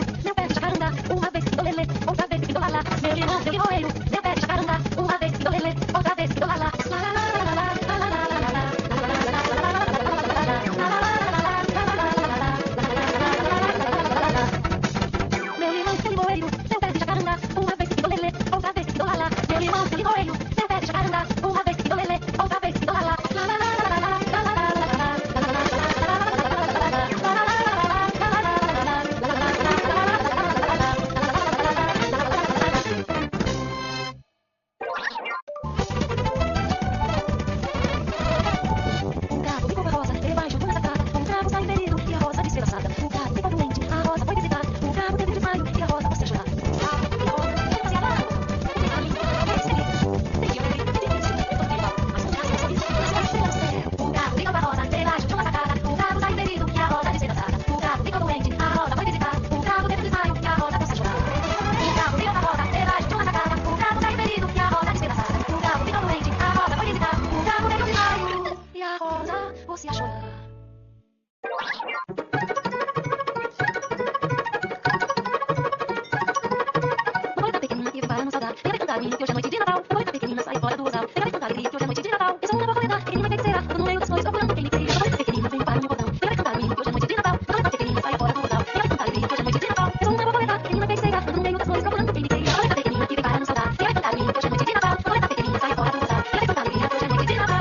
limoeiro, meu pé de jacarandá. Uma vez do lelê, outra vez do lalá. Meu limão, meu limoeiro, meu pé de jacarandá. Uma vez do lelê, outra vez do lalá. Meu limão, meu limoeiro, meu pé de jacarandá. Uma vez do lelê, outra vez do lalá. Meu limão, meu limoeiro, meu pé de jacarandá. Uma vez do lelê, outra vez do lalá. O gato ficou com a rosa debaixo de uma sacada. Um cravo saiu ferido e a rosa despedaçada. O gato ficou doente, a rosa foi visitar. O cravo teve desmaio e a rosa começou a chorar. O gato e a rosa foram passear. O que caminho é esse segredo? Tem que haver e tem isso, é todo igual. Mas nunca se sabe, mas vai ser o céu. O gato ficou com a rosa debaixo de uma sacada. O cravo saiu ferido e a rosa despedaçada. O gato ficou doente, a rosa foi visitar. O cravo teve desmaio e a rosa começou a chorar. O gato ficou com a rosa debaixo de uma sacada. O cravo saiu ferido e a rosa despedaçada. O gato ficou doente, a rosa foi visitar. O cravo teve desmaio e a rosa você a chorar. Mamãe tá pequenina e para não saudar. Pega cantar que hoje é noite de Natal. Mamãe tá pequenina, sai fora do rosal. Pega cantar que hoje é noite de Natal. Eu sou uma borboleta, pequenina feiticeira. Tô no meio das flores procurando quem me queira. Mamãe tá pequenina, vem para o meu portão. Pega cantar que hoje é noite de Natal. Mamãe tá pequenina, sai fora do rosal. Pega cantar que hoje é noite de Natal. Eu sou uma borboleta, pequenina feiticeira. Tô no meio das flores procurando quem me queira. Mamãe tá pequenina e vem para não saudar. Pega cantar que hoje é noite de Natal. Mamãe tá pequenina, sai fora do rosal. Pega cantar que hoje é noite de Natal.